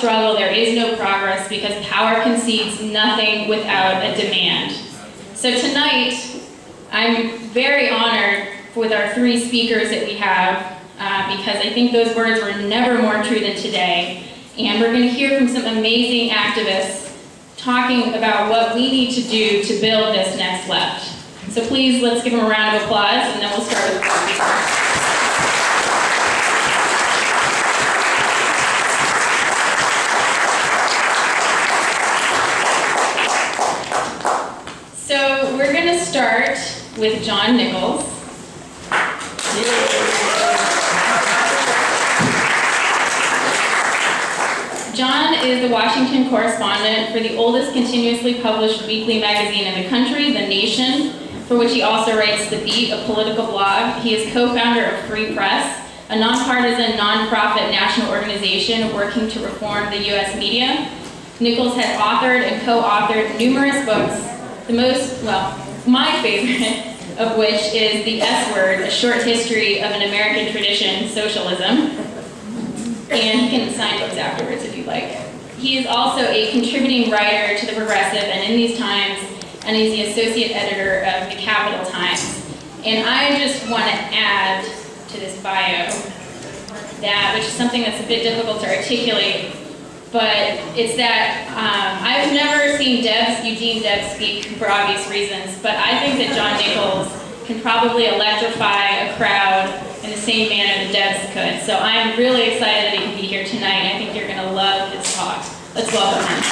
struggle, there is no progress, because power concedes nothing without a demand. So tonight, I'm very honored with our three speakers that we have, because I think those words were never more true than today. And we're going to hear from some amazing activists talking about what we need to do to build this next left. So please, let's give them a round of applause, and then we'll start with the speakers. So we're going to start with John Nichols. John is the Washington correspondent for the oldest continuously published weekly magazine in the country, The Nation, for which he also writes The Beat, a political blog. He is co-founder of Free Press, a nonpartisan, nonprofit national organization working to reform the U.S. media. Nichols has authored and co-authored numerous books, the most, well, my favorite of which is The S Word, A Short History of an American Tradition, Socialism. And you can sign books afterwards if you'd like. He is also a contributing writer to The Progressive and In These Times, and he's the associate editor of The Capital Times. And I just want to add to this bio that, which is something that's a bit difficult to articulate, but it's that I've never seen Eugene Debs speak for obvious reasons, but I think that John Nichols can probably electrify a crowd in the same manner that Debs could. So I'm really excited that he can be here tonight. I think you're going to love his talk. Let's welcome him.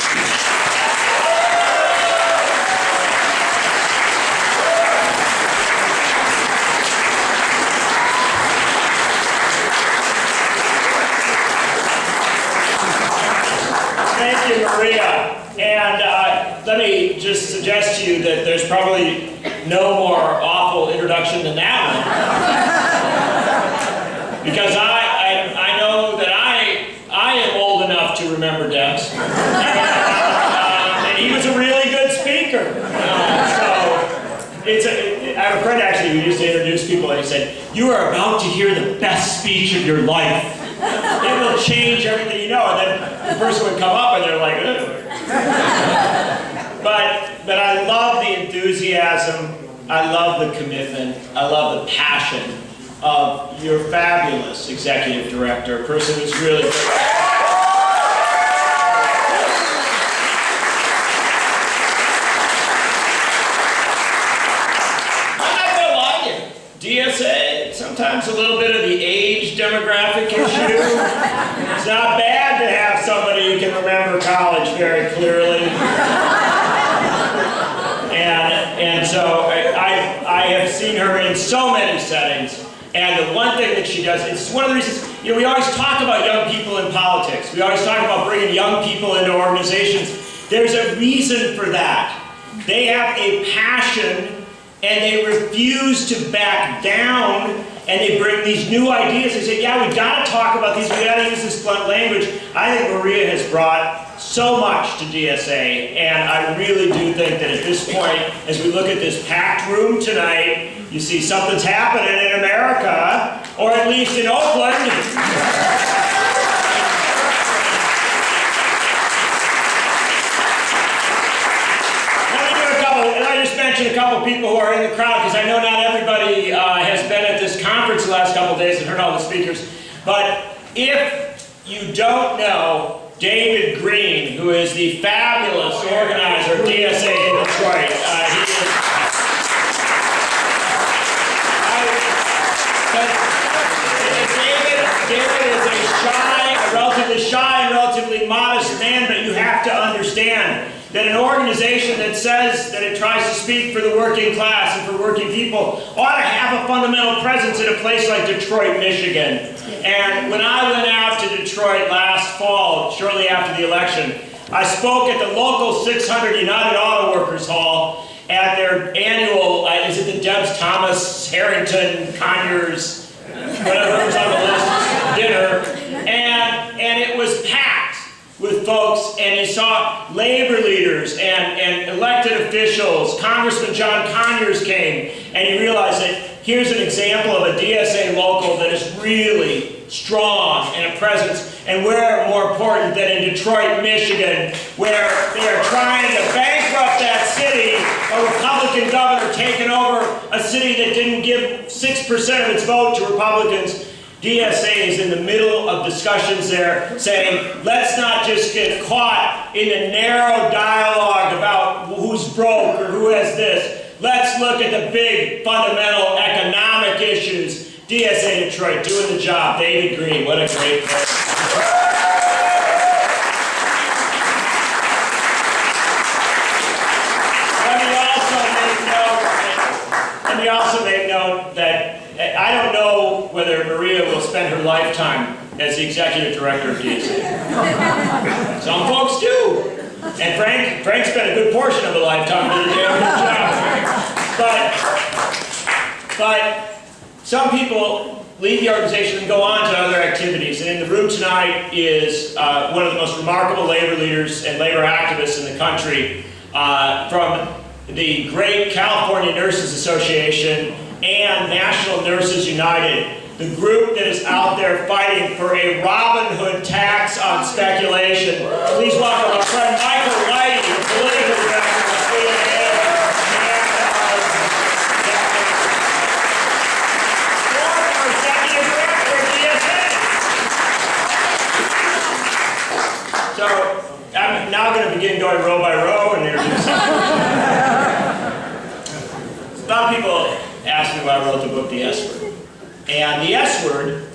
Thank you, Maria. And let me just suggest to you that there's probably no more awful introduction than that one. Because I know that I am old enough to remember Debs. And he was a really good speaker. I have a friend actually who used to introduce people, and he said, "You are about to hear the best speech of your life. It will change everything you know." And then the person would come up and they're like, ugh. But I love the enthusiasm, I love the commitment, I love the passion of your fabulous executive director, a person who's really good. DSA, sometimes a little bit of the age demographic issue. It's not bad to have somebody who can remember college very clearly. And so I have seen her in so many settings. And the one thing that she does, it's one of the reasons, you know, we always talk about young people in politics. We always talk about bringing young people into organizations. There's a reason for that. They have a passion, and they refuse to back down, and they bring these new ideas. They say, yeah, we've got to talk about these, we've got to use this blunt language. I think Maria has brought so much to DSA, and I really do think that at this point, as we look at this packed room tonight, you see something's happening in America, or at least in Oakland. Mention a couple people who are in the crowd, because I know not everybody has been at this conference the last couple of days and heard all the speakers. But if you don't know David Green, who is the fabulous organizer of DSA in Detroit, David is a relatively shy and relatively modest man, but you have to understand that an organization that says that it tries to speak for the working class and for working people ought to have a fundamental presence in a place like Detroit, Michigan. And when I went out to Detroit last fall, shortly after the election, I spoke at the local 600 United Auto Workers Hall at their annual, is it the Debs Thomas Harrington Conyers, whatever was on the list, dinner, and it was packed with folks, and you saw labor leaders and elected officials. Congressman John Conyers came, and you realize that here's an example of a DSA local that is really strong and a presence. And where more important than in Detroit, Michigan, where they are trying to bankrupt that city, a Republican governor taking over a city that didn't give 6% of its vote to Republicans. DSA is in the middle of discussions there saying, let's not just get caught in a narrow dialogue about who's broke or who has this. Let's look at the big fundamental economic issues. DSA Detroit doing the job. David Green, what a great person. Let me also make note that I don't know whether Maria will spend her lifetime as the executive director of DSA. Some folks do. And Frank spent a good portion of a lifetime doing a damn good job. But some people leave the organization and go on to other activities. And in the room tonight is one of the most remarkable labor leaders and labor activists in the country from the great California Nurses Association and National Nurses United, the group that is out there fighting for a Robin Hood tax on speculation. Please welcome our friend Michael White, the political director of DSA, former executive director of DSA. So I'm now going to begin going row by row and introducing. A lot of people asked me why I wrote the book, The S Word. And The S Word,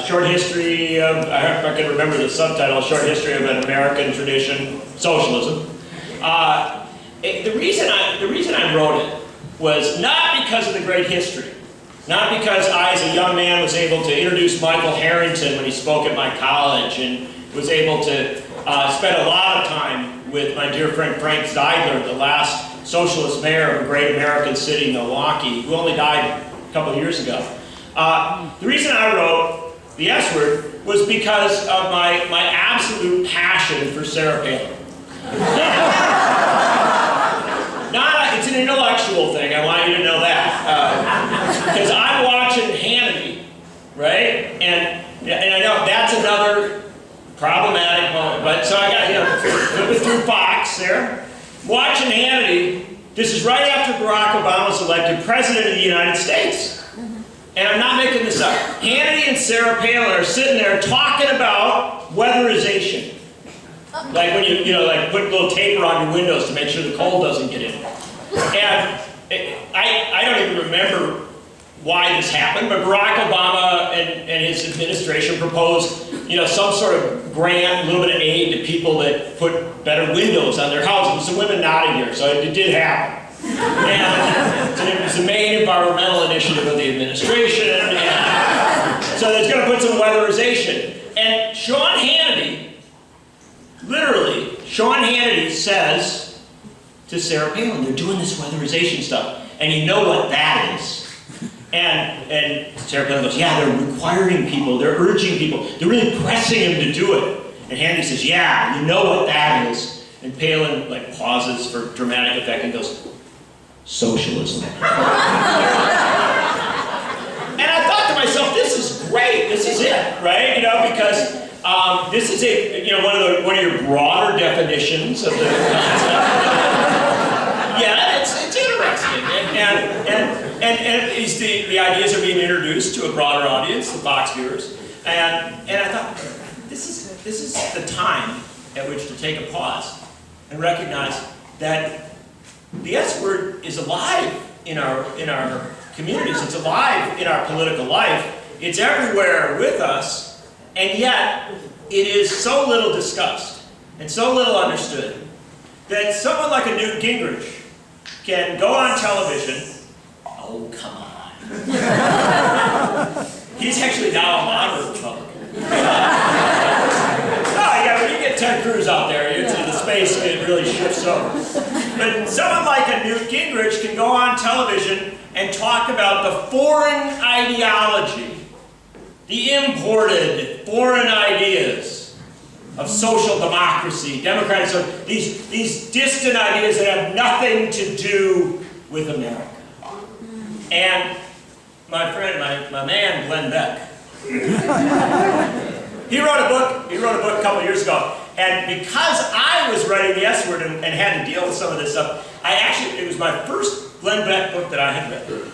short history of, I can remember the subtitle, Short History of an American Tradition, Socialism. The reason I wrote it was not because of the great history, not because I, as a young man, was able to introduce Michael Harrington when he spoke at my college and was able to spend a lot of time with my dear friend Frank Zeidler, the last socialist mayor of a great American city, Milwaukee, who only died a couple of years ago. The reason I wrote The S Word was because of my absolute passion for Sarah Palin. It's an intellectual thing, I want you to know that. Because I'm watching Hannity, right? And I know that's another problematic moment, but so I got, flipping through Fox there. Watching Hannity, this is right after Barack Obama was elected President of the United States. And I'm not making this up. Hannity and Sarah Palin are sitting there talking about weatherization. Like when you like put a little taper on your windows to make sure the cold doesn't get in. And I don't even remember why this happened, but Barack Obama and his administration proposed some sort of grant, a little bit of aid to people that put better windows on their houses. Some women nodding here, so it did happen. And it was the main environmental initiative of the administration. And so it's going to put some weatherization. And Sean Hannity, literally, Sean Hannity says to Sarah Palin, they're doing this weatherization stuff, and you know what that is. And Sarah Palin goes, yeah, they're requiring people, they're urging people, they're really pressing them to do it. And Hannity says, yeah, you know what that is. And Palin pauses for dramatic effect and goes, socialism. And I thought to myself, this is great, this is it, right? Because this is one of your broader definitions of the concept. Yeah, it's interesting, and the ideas are being introduced to a broader audience, the Fox viewers, and I thought this is the time at which to take a pause and recognize that the S Word is alive in our communities. It's alive in our political life. It's everywhere with us, and yet it is so little discussed and so little understood that someone like a Newt Gingrich can go on television. Oh, come on. He's actually now a moderate Republican. When you get Ted Cruz out there, the space it really shifts over. But someone like a Newt Gingrich can go on television and talk about the foreign ideology, the imported foreign ideas of social democracy, democratic, so these distant ideas that have nothing to do with America. And my friend, my man, Glenn Beck, He wrote a book a couple years ago, and because I was writing the S word and had to deal with some of this stuff, it was my first Glenn Beck book that I had read.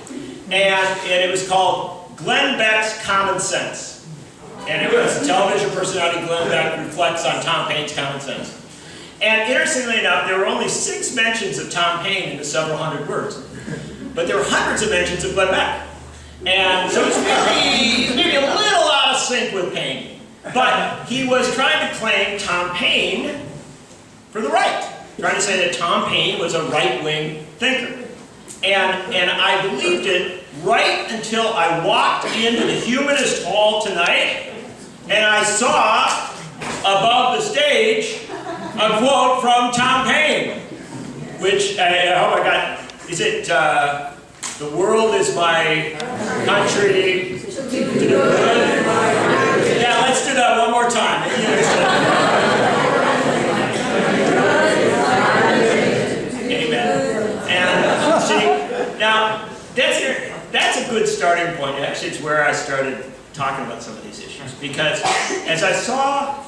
And it was called Glenn Beck's Common Sense. And it was television personality Glenn Beck reflects on Tom Paine's common sense. And interestingly enough, there were only 6 mentions of Tom Paine in the several hundred words. But there were hundreds of mentions of Glenn Beck. And so he's maybe a little out of sync with Paine. But he was trying to claim Tom Paine for the right. Trying to say that Tom Paine was a right-wing thinker. And I believed it right until I walked into the Humanist Hall tonight and I saw above the stage a quote from Tom Paine, which I hope I got. Is it, the world is my country to do good? Yeah, let's do that one more time. Amen. And see, now that's a good starting point. Actually, it's where I started talking about some of these issues. Because as I saw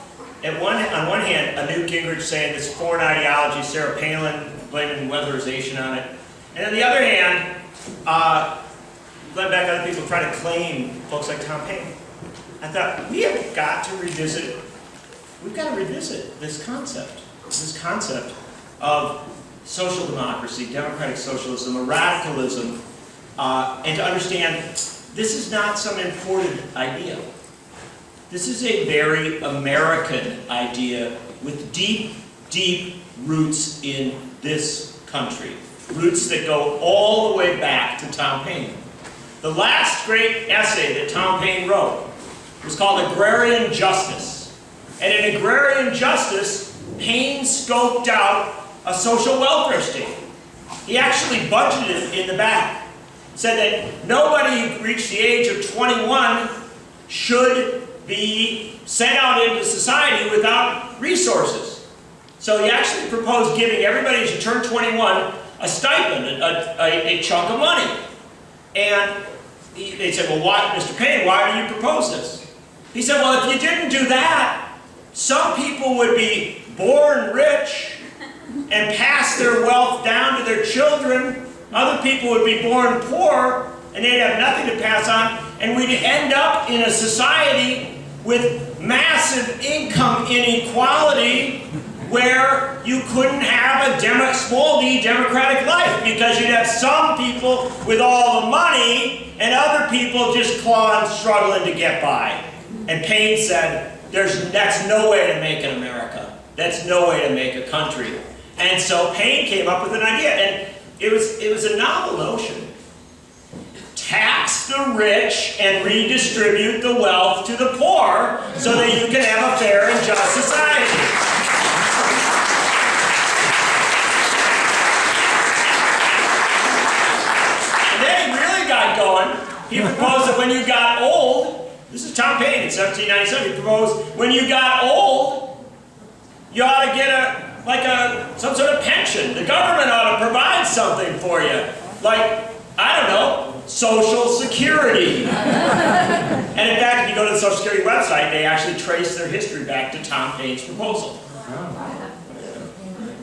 on one hand, a Newt Gingrich saying this foreign ideology, Sarah Palin blaming weatherization on it. And on the other hand, Glenn Beck and other people trying to claim folks like Tom Paine. I thought, we've got to revisit this concept of social democracy, democratic socialism, radicalism, and to understand this is not some imported idea. This is a very American idea with deep, deep roots in this country. Roots that go all the way back to Tom Paine. The last great essay that Tom Paine wrote was called Agrarian Justice. And in Agrarian Justice, Paine scoped out a social welfare state. He actually budgeted in the back. Said that nobody who reached the age of 21 should be sent out into society without resources. So he actually proposed giving everybody as you turn 21 a stipend, a chunk of money. And they said, well, why, Mr. Paine, why do you propose this? He said, well, if you didn't do that, some people would be born rich and pass their wealth down to their children. Other people would be born poor and they'd have nothing to pass on. And we'd end up in a society with massive income inequality where you couldn't have a small d democratic life because you'd have some people with all the money and other people just clawing, struggling to get by. And Paine said, that's no way to make an America. That's no way to make a country. And so Paine came up with an idea, and it was a novel notion. Tax the rich and redistribute the wealth to the poor so that you can have a fair and just society. Going. He proposed that when you got old, this is Tom Paine in 1797, he proposed when you got old, you ought to get some sort of pension. The government ought to provide something for you. Like, I don't know, Social Security. And in fact, if you go to the Social Security website, they actually trace their history back to Tom Paine's proposal.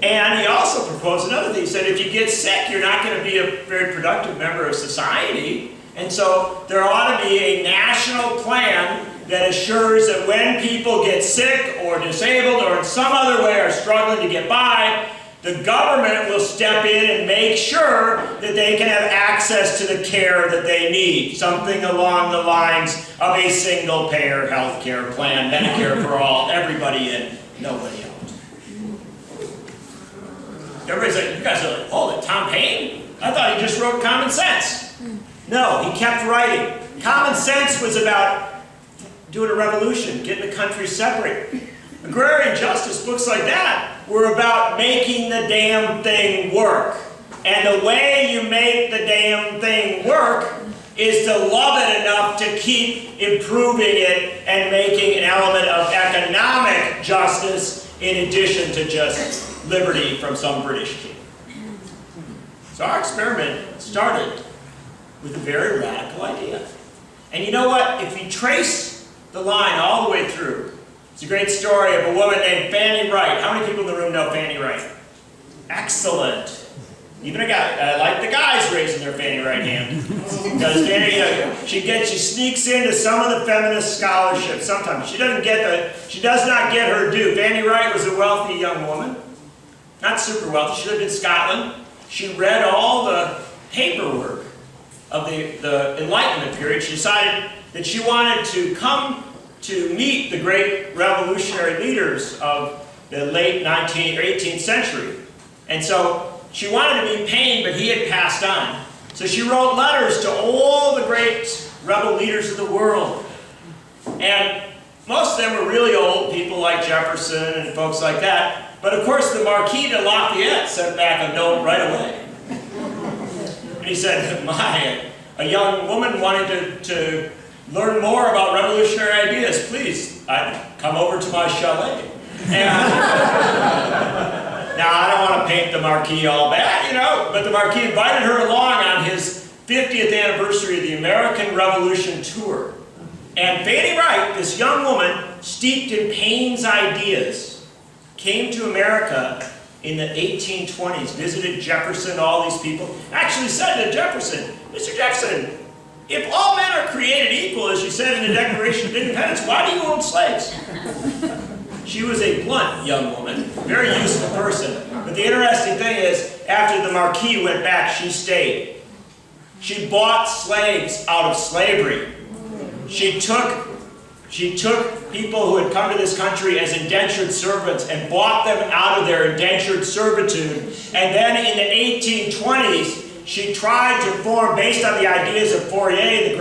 And he also proposed another thing. He said, if you get sick, you're not going to be a very productive member of society. And so there ought to be a national plan that assures that when people get sick or disabled or in some other way are struggling to get by, the government will step in and make sure that they can have access to the care that they need. Something along the lines of a single-payer health care plan, Medicare for all, everybody in, nobody out. Everybody's like, you guys are like, hold it, Tom Paine? I thought he just wrote Common Sense. No, he kept writing. Common Sense was about doing a revolution, getting the country separate. Agrarian Justice, books like that, were about making the damn thing work. And the way you make the damn thing work is to love it enough to keep improving it and making an element of economic justice in addition to just liberty from some British king. So our experiment started with a very radical idea. And you know what? If you trace the line all the way through. It's a great story of a woman named Fanny Wright. How many people in the room know Fanny Wright? Excellent. Even a guy. I like the guys raising their Fanny Wright hand. Because Fanny, she sneaks into some of the feminist scholarship sometimes. She does not get her due. Fanny Wright was a wealthy young woman. Not super wealthy. She lived in Scotland. She read all the paperwork of the Enlightenment period. She decided that she wanted to come to meet the great revolutionary leaders of the late 19th or 18th century. And so she wanted to meet Paine, but he had passed on. So she wrote letters to all the great rebel leaders of the world. And most of them were really old, people like Jefferson and folks like that. But of course the Marquis de Lafayette sent back a note right away. And he said, a young woman wanting to learn more about revolutionary ideas, please, come over to my chalet. And now, I don't want to paint the Marquis all bad, but the Marquis invited her along on his 50th anniversary of the American Revolution tour. And Fanny Wright, this young woman, steeped in Paine's ideas, came to America in the 1820s, visited Jefferson, all these people, actually said to Jefferson, Mr. Jefferson, if all men are created equal, as you said in the Declaration of Independence, why do you own slaves? She was a blunt young woman, very useful person. But the interesting thing is, after the Marquis went back, she stayed. She bought slaves out of slavery. She took people who had come to this country as indentured servants and bought them out of their indentured servitude. And then in the 1820s, she tried to form, based on the ideas of Fourier, the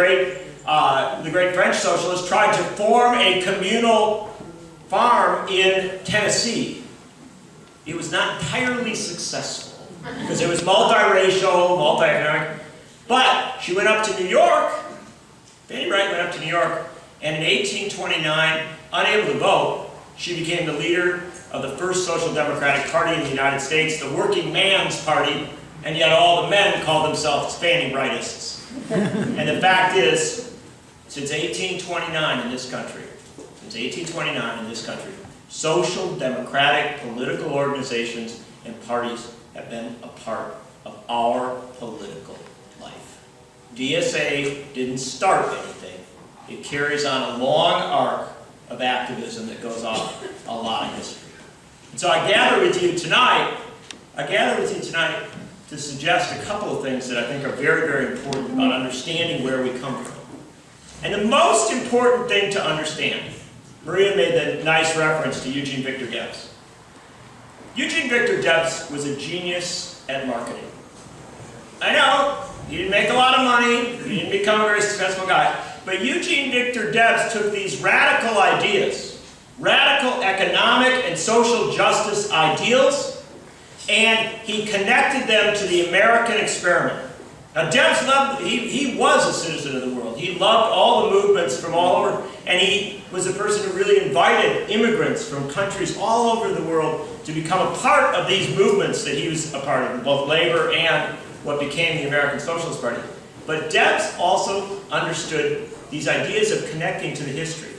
great French socialist, tried to form a communal farm in Tennessee. It was not entirely successful because it was multiracial, multi-ethnic. But she went up to New York. Fanny Wright went up to New York, and in 1829, unable to vote, she became the leader of the first Social Democratic Party in the United States, the working man's party, and yet all the men called themselves Fanny Wrightists. And the fact is, since 1829 in this country, social democratic political organizations and parties have been a part of our political life. DSA didn't start anything. It carries on a long arc of activism that goes off a lot of history. And so I gather with you tonight to suggest a couple of things that I think are very, very important about understanding where we come from. And the most important thing to understand, Maria made the nice reference to Eugene Victor Debs. Eugene Victor Debs was a genius at marketing. I know, he didn't make a lot of money, he didn't become a very successful guy, but Eugene Victor Debs took these radical ideas, radical economic and social justice ideals, and he connected them to the American experiment. Now Debs loved, he was a citizen of the world. He loved all the movements from all over, and he was the person who really invited immigrants from countries all over the world to become a part of these movements that he was a part of, both labor and what became the American Socialist Party. But Debs also understood these ideas of connecting to the history.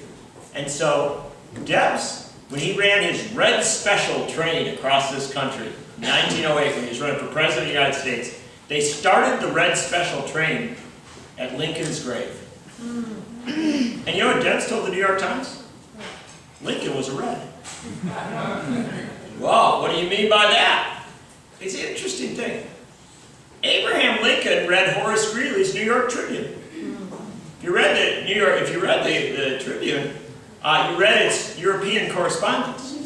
And so Debs, when he ran his Red Special train across this country in 1908, when he was running for President of the United States, they started the Red Special train at Lincoln's grave. And you know what Debs told the New York Times? Lincoln was a red. Well, what do you mean by that? It's an interesting thing. Abraham Lincoln read Horace Greeley's New York Tribune. If you read the Tribune, you read its European correspondence.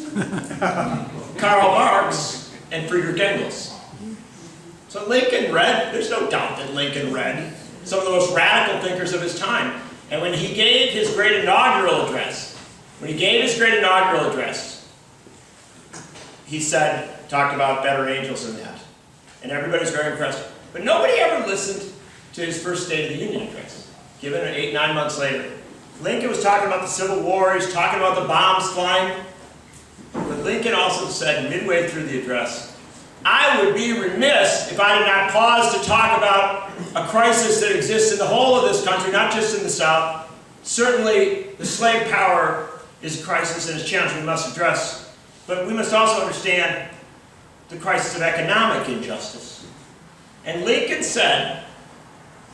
Karl Marx and Friedrich Engels. So Lincoln read, there's no doubt that Lincoln read some of the most radical thinkers of his time. And when he gave his great inaugural address, he talked about better angels than that. And everybody's very impressed. But nobody ever listened to his first State of the Union address, given 8-9 months later. Lincoln was talking about the Civil War, he was talking about the bombs flying. But Lincoln also said midway through the address, I would be remiss if I did not pause to talk about a crisis that exists in the whole of this country, not just in the South, Certainly, the slave power is a crisis and a challenge we must address, but we must also understand the crisis of economic injustice. And Lincoln said,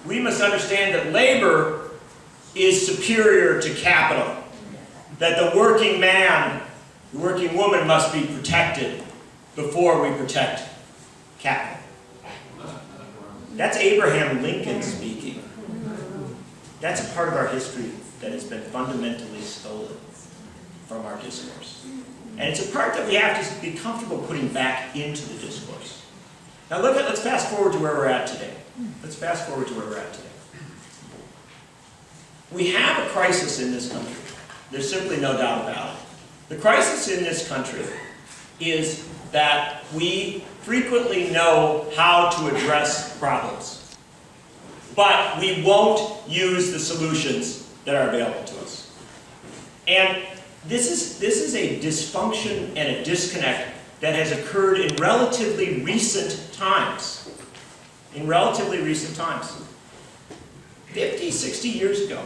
we must understand that labor is superior to capital, that the working man, the working woman must be protected before we protect capital. That's Abraham Lincoln speaking. That's a part of our history that has been fundamentally stolen from our discourse. And it's a part that we have to be comfortable putting back into the discourse. Now let's fast forward to where we're at today. Let's fast forward to where we're at today. We have a crisis in this country. There's simply no doubt about it. The crisis in this country is that we frequently know how to address problems, but we won't use the solutions that are available to us. And this is a dysfunction and a disconnect that has occurred in relatively recent times. In relatively recent times. 50 years ago,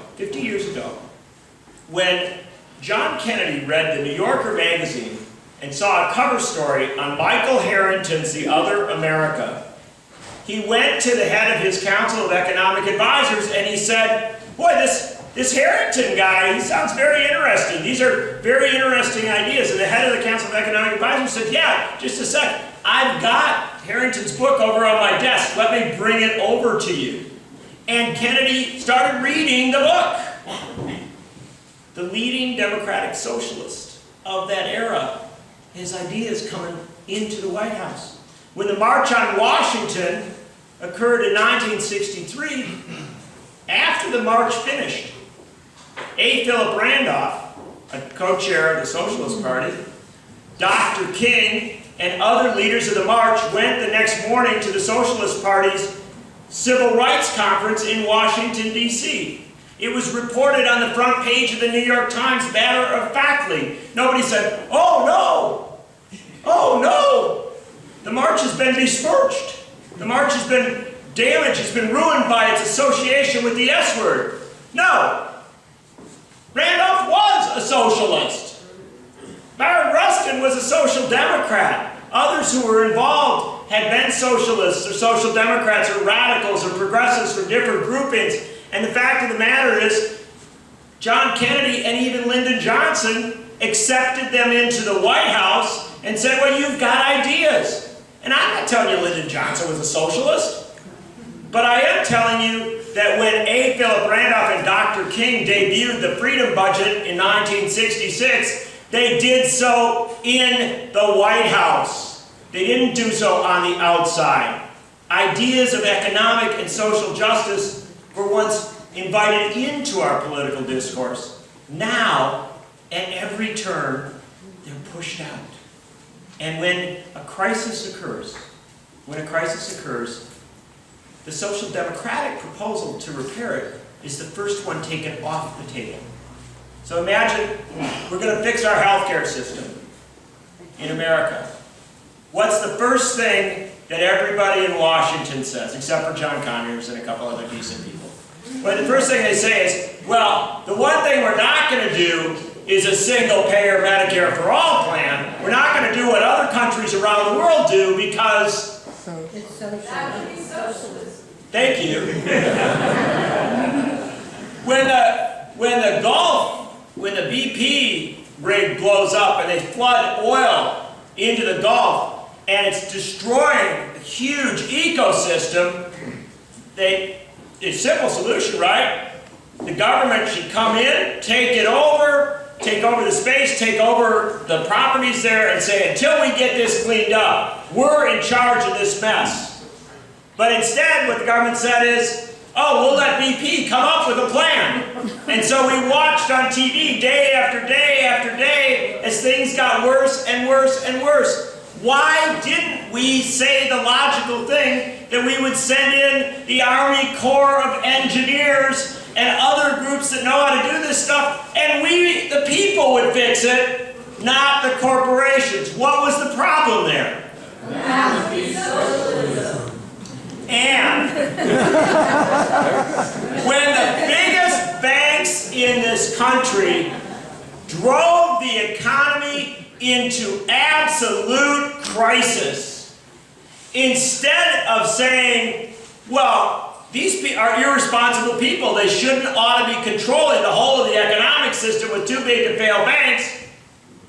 when John Kennedy read the New Yorker magazine and saw a cover story on Michael Harrington's The Other America, he went to the head of his Council of Economic Advisors and he said, boy, this Harrington guy, he sounds very interesting. These are very interesting ideas. And the head of the Council of Economic Advisors said, yeah, just a sec. I've got Harrington's book over on my desk. Let me bring it over to you. And Kennedy started reading the book. The leading democratic socialist of that era, his ideas coming into the White House. When the March on Washington occurred in 1963, after the march finished, A. Philip Randolph, a co-chair of the Socialist Party, Dr. King, and other leaders of the march went the next morning to the Socialist Party's Civil Rights Conference in Washington, D.C. It was reported on the front page of the New York Times matter-of-factly. Nobody said, oh no, the march has been besmirched. The march has been damaged, it's been ruined by its association with the S word. No, Randolph was a socialist. Barron Rustin was a social democrat. Others who were involved had been socialists or social democrats or radicals or progressives from different groupings. And the fact of the matter is, John Kennedy and even Lyndon Johnson accepted them into the White House and said, well, you've got ideas. And I'm not telling you Lyndon Johnson was a socialist, but I am telling you that when A. Philip Randolph and Dr. King debuted the Freedom Budget in 1966, they did so in the White House. They didn't do so on the outside. Ideas of economic and social justice were once invited into our political discourse. Now, at every turn, they're pushed out. And when a crisis occurs, the social democratic proposal to repair it is the first one taken off the table. So imagine we're going to fix our healthcare system in America. What's the first thing that everybody in Washington says, except for John Conyers and a couple other decent people? But the first thing they say is, well, the one thing we're not going to do is a single-payer Medicare for all plan. We're not going to do what other countries around the world do because... It's socialist. Thank you. when the BP rig blows up and they flood oil into the Gulf and it's destroying a huge ecosystem, it's a simple solution, right? The government should come in, take over the space, take over the properties there and say, until we get this cleaned up, we're in charge of this mess. But instead, what the government said is, oh, we'll let BP come up with a plan. And so we watched on TV day after day after day as things got worse and worse and worse. Why didn't we say the logical thing that we would send in the Army Corps of Engineers and other groups that know how to do this stuff, and we, the people, would fix it, not the corporations? What was the problem there? And when the biggest banks in country drove the economy into absolute crisis. Instead of saying, well, these are irresponsible people, they shouldn't ought to be controlling the whole of the economic system with too big to fail banks,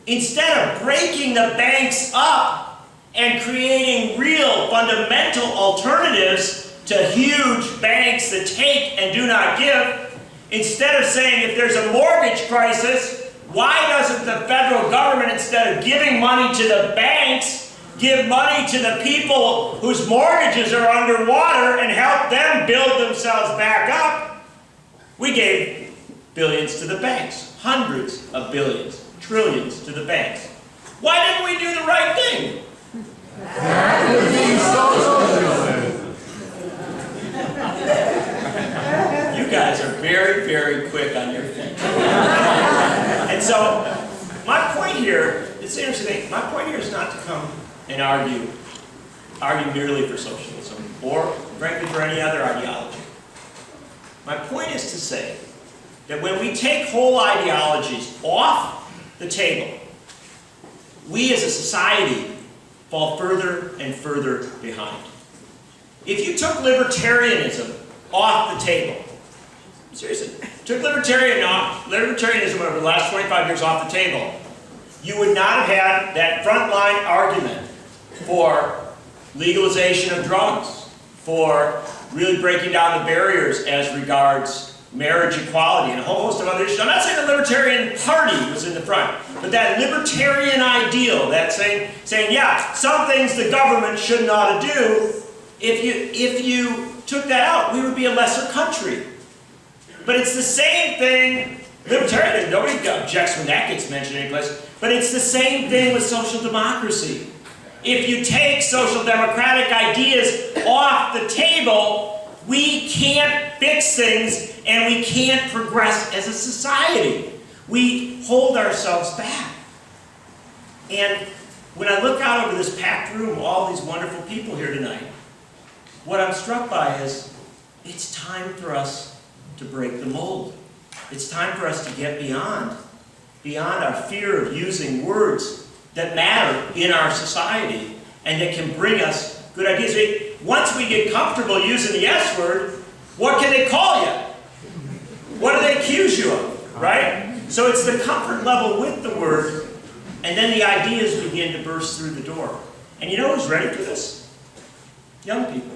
instead of breaking the banks up and creating real fundamental alternatives to huge banks that take and do not give, instead of saying if there's a mortgage crisis, why doesn't the federal government, instead of giving money to the banks, give money to the people whose mortgages are underwater and help them build themselves back up? We gave billions to the banks, hundreds of billions, trillions to the banks. Why didn't we do the right thing? You guys are very, very quick on your feet. And so, my point here, it's interesting thing, my point here is not to come and argue merely for socialism, or frankly for any other ideology. My point is to say that when we take whole ideologies off the table, we as a society fall further and further behind. If you took libertarianism off the table, seriously, took libertarianism over the last 25 years off the table, you would not have had that frontline argument for legalization of drugs, for really breaking down the barriers as regards marriage equality and a whole host of other issues. I'm not saying the Libertarian Party was in the front, but that libertarian ideal, that saying, yeah, some things the government shouldn't ought to do, if you took that out, we would be a lesser country. But it's the same thing, libertarian, nobody objects when that gets mentioned any place, but it's the same thing with social democracy. If you take social democratic ideas off the table, we can't fix things and we can't progress as a society. We hold ourselves back. And when I look out over this packed room, all these wonderful people here tonight, what I'm struck by is it's time for us to break the mold. It's time for us to get beyond our fear of using words that matter in our society and that can bring us good ideas. Once we get comfortable using the S word, what can they call you? What do they accuse you of, right? So it's the comfort level with the word, and then the ideas begin to burst through the door. And you know who's ready for this? Young people.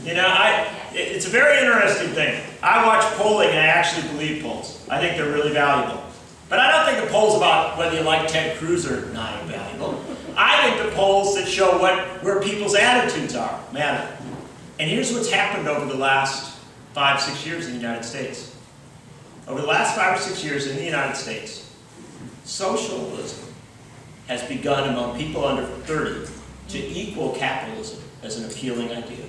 You know, it's a very interesting thing. I watch polling and I actually believe polls. I think they're really valuable. But I don't think the polls about whether you like Ted Cruz or not are valuable. I think the polls that show where people's attitudes are matter. And here's what's happened over the last 5-6 years in the United States. Over the last 5 or 6 years in the United States, socialism has begun among people under 30 to equal capitalism as an appealing idea.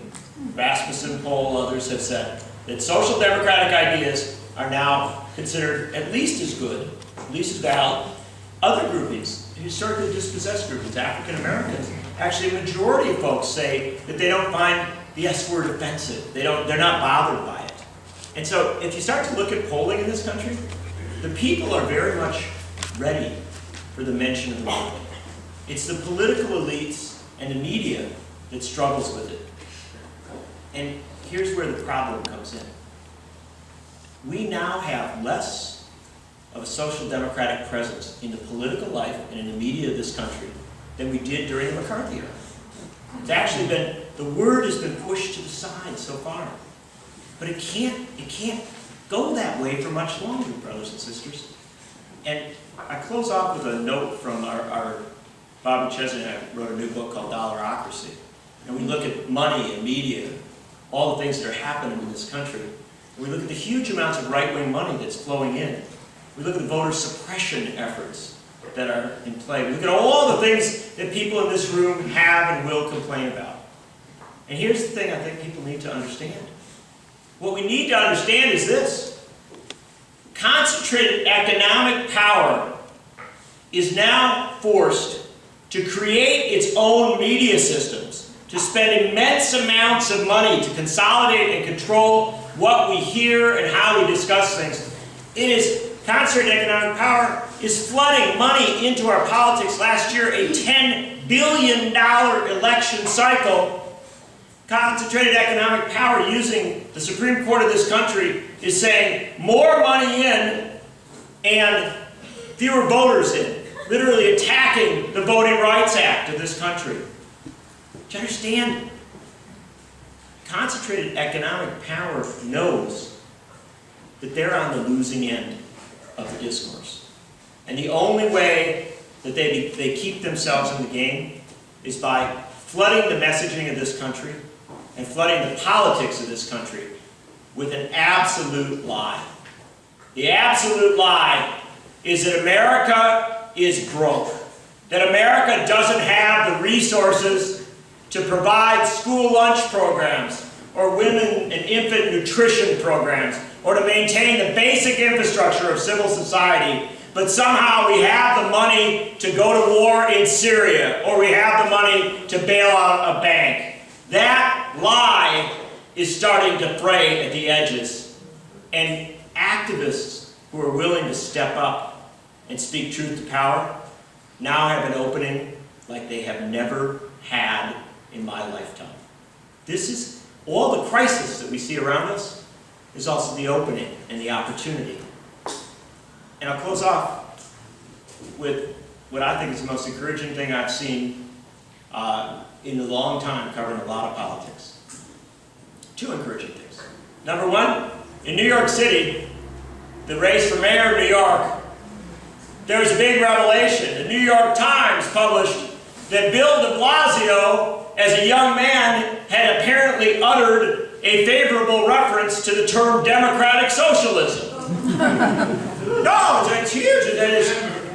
Rasmussen poll, others have said that social democratic ideas are now considered at least as good, at least as valid. Other groupings, historically dispossessed groupings, African Americans, actually a majority of folks say that they don't find the S word offensive. They're not bothered by it. And so if you start to look at polling in this country, the people are very much ready for the mention of the word. It's the political elites and the media that struggles with it. And here's where the problem comes in. We now have less of a social democratic presence in the political life and in the media of this country than we did during the McCarthy era. It's actually been, the word has been pushed to the side so far. But it can't go that way for much longer, brothers and sisters. And I close off with a note from our Bobby Chesney and I wrote a new book called Dollarocracy. And we look at money and media, all the things that are happening in this country. And we look at the huge amounts of right-wing money that's flowing in. We look at the voter suppression efforts that are in play. We look at all the things that people in this room have and will complain about. And here's the thing I think people need to understand. What we need to understand is this. Concentrated economic power is now forced to create its own media systems, to spend immense amounts of money to consolidate and control what we hear and how we discuss things. It is concentrated economic power is flooding money into our politics. Last year, a $10 billion election cycle. Concentrated economic power, using the Supreme Court of this country, is saying more money in and fewer voters in. Literally attacking the Voting Rights Act of this country. Do you understand? Concentrated economic power knows that they're on the losing end of the discourse. And the only way that they keep themselves in the game is by flooding the messaging of this country and flooding the politics of this country with an absolute lie. The absolute lie is that America is broke. That America doesn't have the resources to provide school lunch programs or women and infant nutrition programs or to maintain the basic infrastructure of civil society, but somehow we have the money to go to war in Syria, or we have the money to bail out a bank. That lie is starting to fray at the edges. And activists who are willing to step up and speak truth to power now have an opening like they have never had in my lifetime. This is all the crisis that we see around us is also the opening and the opportunity. And I'll close off with what I think is the most encouraging thing I've seen in a long time covering a lot of politics. Two encouraging things. Number one, in New York City, the race for mayor of New York, there was a big revelation. The New York Times published that Bill de Blasio, as a young man, had apparently uttered a favorable reference to the term democratic socialism. No, it's huge. And then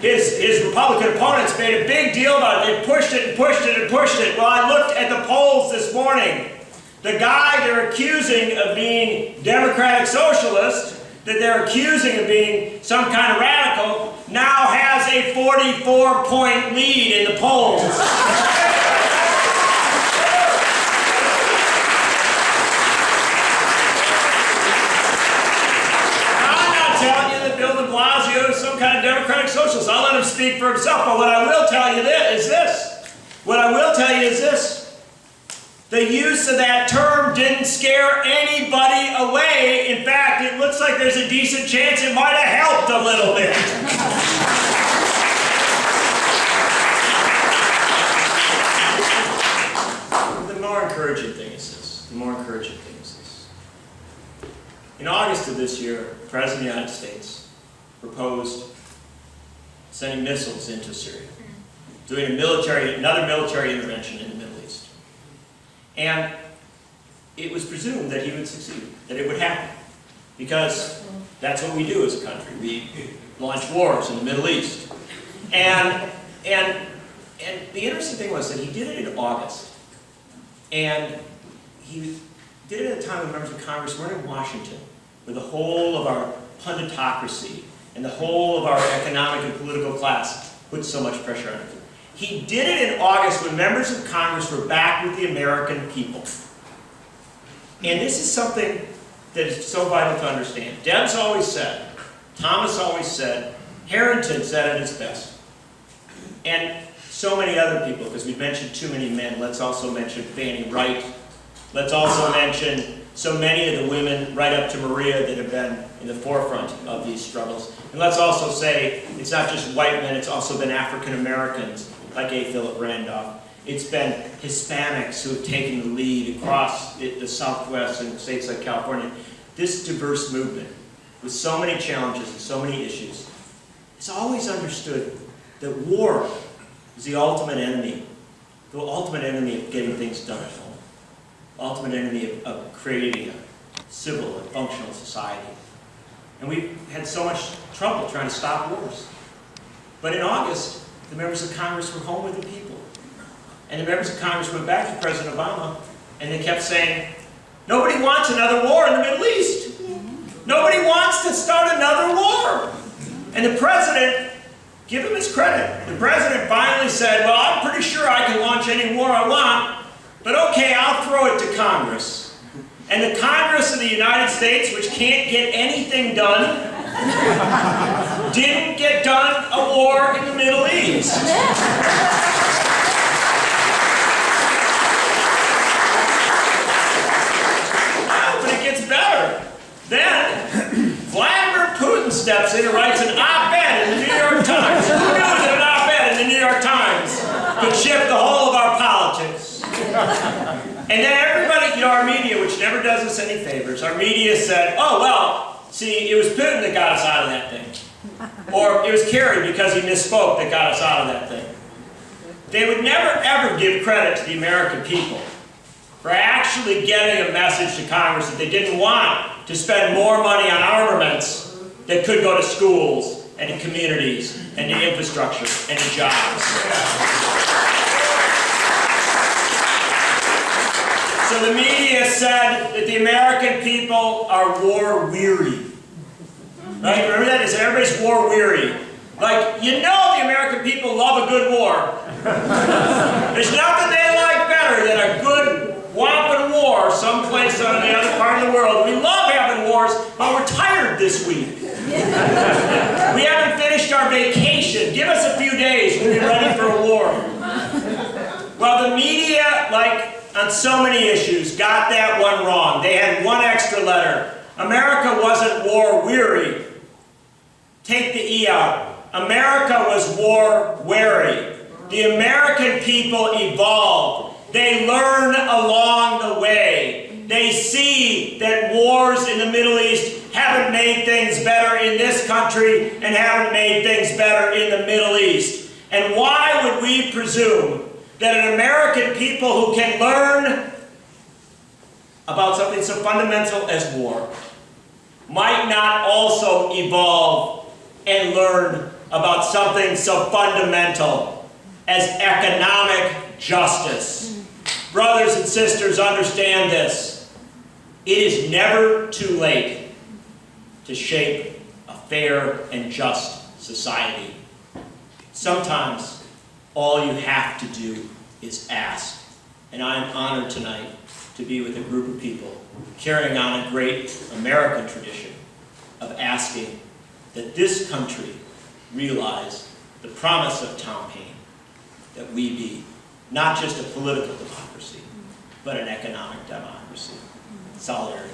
his Republican opponents made a big deal about it. They pushed it and pushed it and pushed it. Well, I looked at the polls this morning. The guy they're accusing of being democratic socialist, that they're accusing of being some kind of radical, now has a 44-point lead in the polls. Some kind of democratic socialist. I'll let him speak for himself, but what I will tell you is this. The use of that term didn't scare anybody away. In fact, it looks like there's a decent chance it might have helped a little bit. The more encouraging thing is this. In August of this year, the President of the United States proposed sending missiles into Syria, doing another military intervention in the Middle East. And it was presumed that he would succeed, that it would happen, because that's what we do as a country. We launch wars in the Middle East. And the interesting thing was that he did it in August. And he did it at a time when members of Congress weren't in Washington, where the whole of our punditocracy and the whole of our economic and political class put so much pressure on it. He did it in August when members of Congress were back with the American people. And this is something that is so vital to understand. Debs always said, Thomas always said, Harrington said it his best. And so many other people, because we've mentioned too many men. Let's also mention Fanny Wright. Let's also mention so many of the women right up to Maria that have been in the forefront of these struggles. And let's also say it's not just white men, it's also been African Americans like A. Philip Randolph. It's been Hispanics who have taken the lead across the Southwest and states like California. This diverse movement with so many challenges and so many issues has always understood that war is the ultimate enemy of getting things done at home. Ultimate enemy of creating a civil and functional society. And we've had so much trouble trying to stop wars. But in August, the members of Congress were home with the people. And the members of Congress went back to President Obama, and they kept saying, nobody wants another war in the Middle East. Nobody wants to start another war. And the president, give him his credit, the president finally said, well, I'm pretty sure I can launch any war I want, but okay, I'll throw it to Congress. And the Congress of the United States, which can't get anything done, didn't get done a war in the Middle East. But it gets better. Then, Vladimir Putin steps in and writes an op-ed in the New York Times. Who knew that an op-ed in the New York Times could shift the whole of our politics? And then everybody, our media, which never does us any favors, our media said, oh, well, see, it was Putin that got us out of that thing. Or it was Kerry because he misspoke that got us out of that thing. They would never, ever give credit to the American people for actually getting a message to Congress that they didn't want to spend more money on armaments that could go to schools and to communities and to infrastructure and to jobs. So the media said that the American people are war weary. Right? Remember that? They said everybody's war weary. Like, the American people love a good war. There's nothing they like better than a good whopping war someplace on the other part of the world. We love having wars, but we're tired this week. We haven't finished our vacation. Give us a few days. We'll be ready for a war. Well, the media, on so many issues, got that one wrong. They had one extra letter. America wasn't war weary. Take the E out. America was war weary. The American people evolved. They learn along the way. They see that wars in the Middle East haven't made things better in this country and haven't made things better in the Middle East. And why would we presume that an American people who can learn about something so fundamental as war might not also evolve and learn about something so fundamental as economic justice? Brothers and sisters, understand this. It is never too late to shape a fair and just society. Sometimes all you have to do is ask. And I'm honored tonight to be with a group of people carrying on a great American tradition of asking that this country realize the promise of Tom Paine, that we be not just a political democracy, but an economic democracy. Solidarity.